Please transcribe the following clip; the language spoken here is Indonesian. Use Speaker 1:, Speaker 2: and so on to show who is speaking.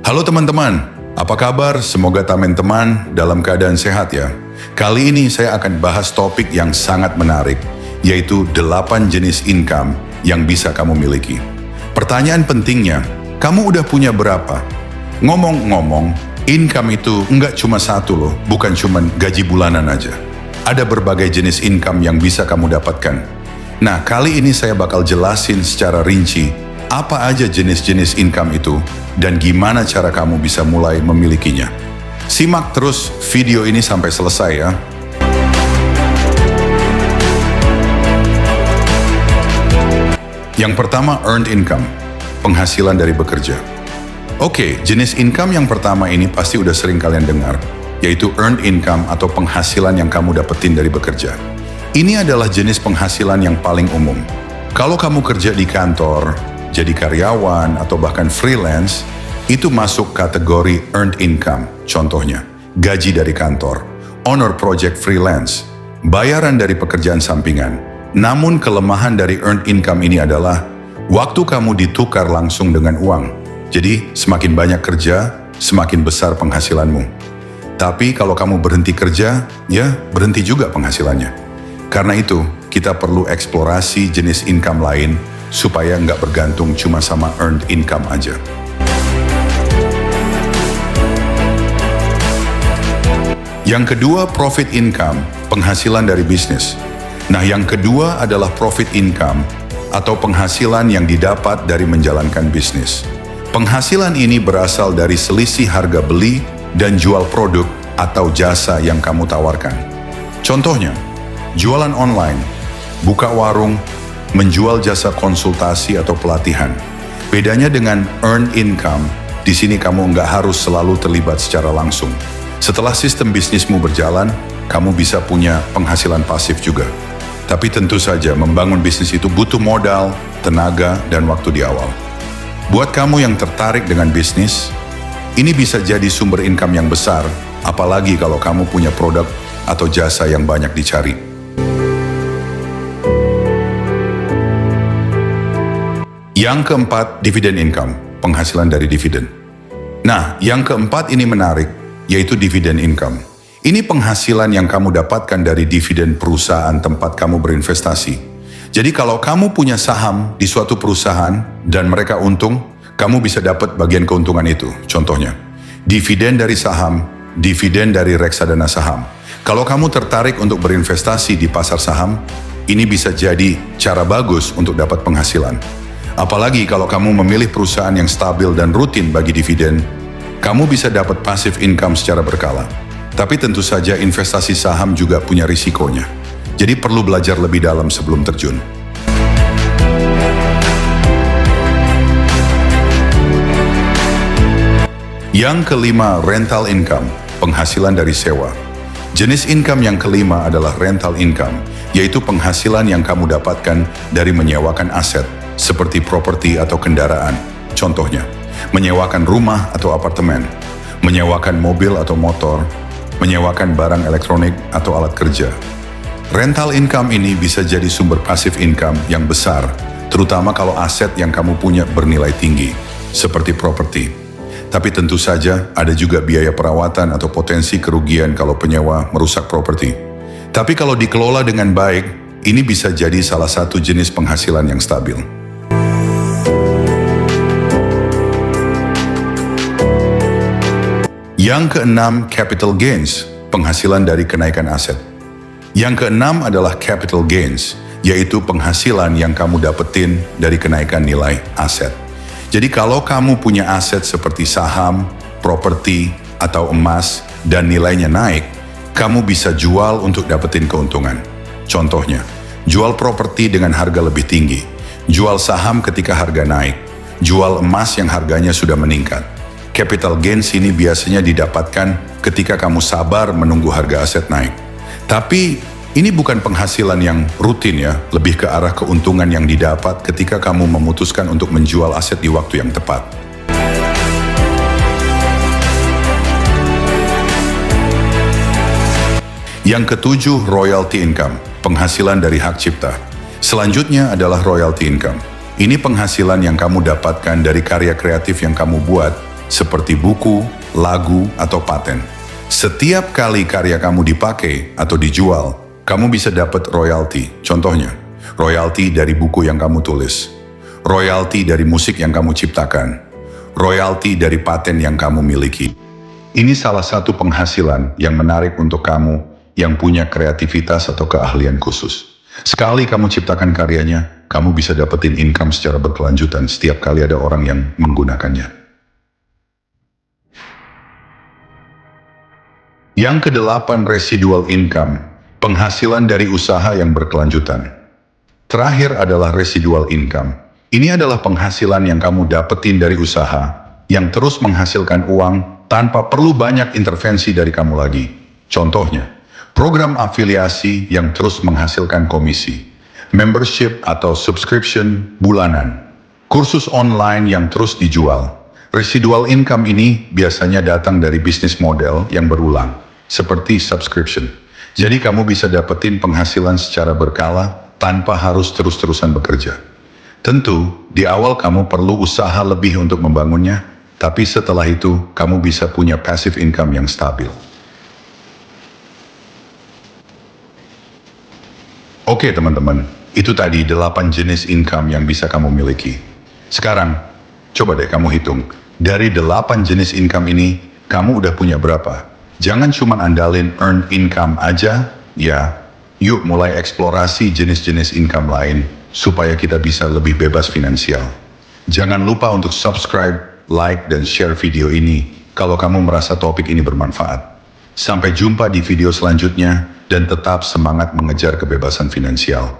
Speaker 1: Halo teman-teman, apa kabar? Semoga teman-teman dalam keadaan sehat ya. Kali ini saya akan bahas topik yang sangat menarik, yaitu 8 jenis income yang bisa kamu miliki. Pertanyaan pentingnya, kamu udah punya berapa? Ngomong-ngomong, income itu nggak cuma satu loh, bukan cuma gaji bulanan aja. Ada berbagai jenis income yang bisa kamu dapatkan. Nah, kali ini saya bakal jelasin secara rinci apa aja jenis-jenis income itu dan gimana cara kamu bisa mulai memilikinya. Simak terus video ini sampai selesai ya. Yang pertama, earned income, penghasilan dari bekerja. Oke, jenis income yang pertama ini pasti udah sering kalian dengar, yaitu earned income atau penghasilan yang kamu dapetin dari bekerja. Ini adalah jenis penghasilan yang paling umum. Kalau kamu kerja di kantor, jadi karyawan atau bahkan freelance, itu masuk kategori earned income. Contohnya, gaji dari kantor, honor project freelance, bayaran dari pekerjaan sampingan. Namun kelemahan dari earned income ini adalah waktu kamu ditukar langsung dengan uang. Jadi semakin banyak kerja, semakin besar penghasilanmu. Tapi kalau kamu berhenti kerja, ya berhenti juga penghasilannya. Karena itu, kita perlu eksplorasi jenis income lain supaya nggak bergantung cuma sama earned income aja. Yang kedua, profit income, penghasilan dari bisnis. Nah, yang kedua adalah profit income atau penghasilan yang didapat dari menjalankan bisnis. Penghasilan ini berasal dari selisih harga beli dan jual produk atau jasa yang kamu tawarkan. Contohnya, jualan online, buka warung, menjual jasa konsultasi atau pelatihan. Bedanya dengan earned income, di sini kamu nggak harus selalu terlibat secara langsung. Setelah sistem bisnismu berjalan, kamu bisa punya penghasilan pasif juga. Tapi tentu saja membangun bisnis itu butuh modal, tenaga, dan waktu di awal. Buat kamu yang tertarik dengan bisnis, ini bisa jadi sumber income yang besar, apalagi kalau kamu punya produk atau jasa yang banyak dicari. Yang keempat, dividend income, penghasilan dari dividen. Nah, yang keempat ini menarik, yaitu dividend income. Ini penghasilan yang kamu dapatkan dari dividen perusahaan tempat kamu berinvestasi. Jadi kalau kamu punya saham di suatu perusahaan dan mereka untung, kamu bisa dapat bagian keuntungan itu. Contohnya, dividen dari saham, dividen dari reksadana saham. Kalau kamu tertarik untuk berinvestasi di pasar saham, ini bisa jadi cara bagus untuk dapat penghasilan. Apalagi kalau kamu memilih perusahaan yang stabil dan rutin bagi dividen, kamu bisa dapat passive income secara berkala. Tapi tentu saja investasi saham juga punya risikonya. Jadi perlu belajar lebih dalam sebelum terjun. Yang kelima, rental income, penghasilan dari sewa. Jenis income yang kelima adalah rental income, yaitu penghasilan yang kamu dapatkan dari menyewakan aset, seperti properti atau kendaraan. Contohnya, menyewakan rumah atau apartemen, menyewakan mobil atau motor, menyewakan barang elektronik atau alat kerja. Rental income ini bisa jadi sumber passive income yang besar, terutama kalau aset yang kamu punya bernilai tinggi, seperti properti. Tapi tentu saja ada juga biaya perawatan atau potensi kerugian kalau penyewa merusak properti. Tapi kalau dikelola dengan baik, ini bisa jadi salah satu jenis penghasilan yang stabil. Yang keenam, capital gains, penghasilan dari kenaikan aset. Yang keenam adalah capital gains, yaitu penghasilan yang kamu dapetin dari kenaikan nilai aset. Jadi kalau kamu punya aset seperti saham, properti, atau emas, dan nilainya naik, kamu bisa jual untuk dapetin keuntungan. Contohnya, jual properti dengan harga lebih tinggi, jual saham ketika harga naik, jual emas yang harganya sudah meningkat. Capital gains ini biasanya didapatkan ketika kamu sabar menunggu harga aset naik. Tapi ini bukan penghasilan yang rutin ya, lebih ke arah keuntungan yang didapat ketika kamu memutuskan untuk menjual aset di waktu yang tepat. Yang ketujuh, royalty income, penghasilan dari hak cipta. Selanjutnya adalah royalty income. Ini penghasilan yang kamu dapatkan dari karya kreatif yang kamu buat, seperti buku, lagu, atau paten. Setiap kali karya kamu dipakai atau dijual, kamu bisa dapat royalti. Contohnya, royalti dari buku yang kamu tulis, royalti dari musik yang kamu ciptakan, royalti dari paten yang kamu miliki. Ini salah satu penghasilan yang menarik untuk kamu yang punya kreativitas atau keahlian khusus. Sekali kamu ciptakan karyanya, kamu bisa dapetin income secara berkelanjutan setiap kali ada orang yang menggunakannya. Yang kedelapan, residual income, penghasilan dari usaha yang berkelanjutan. Terakhir adalah residual income. Ini adalah penghasilan yang kamu dapetin dari usaha yang terus menghasilkan uang tanpa perlu banyak intervensi dari kamu lagi. Contohnya, program afiliasi yang terus menghasilkan komisi, membership atau subscription bulanan, kursus online yang terus dijual. Residual income ini biasanya datang dari bisnis model yang berulang, seperti subscription. Jadi kamu bisa dapetin penghasilan secara berkala tanpa harus terus-terusan bekerja. Tentu, di awal kamu perlu usaha lebih untuk membangunnya, tapi setelah itu kamu bisa punya passive income yang stabil. Oke teman-teman, itu tadi 8 jenis income yang bisa kamu miliki. Sekarang, coba deh kamu hitung. Dari 8 jenis income ini, kamu udah punya berapa? Jangan cuma andalin earned income aja, ya. Yuk mulai eksplorasi jenis-jenis income lain, supaya kita bisa lebih bebas finansial. Jangan lupa untuk subscribe, like, dan share video ini, kalau kamu merasa topik ini bermanfaat. Sampai jumpa di video selanjutnya, dan tetap semangat mengejar kebebasan finansial.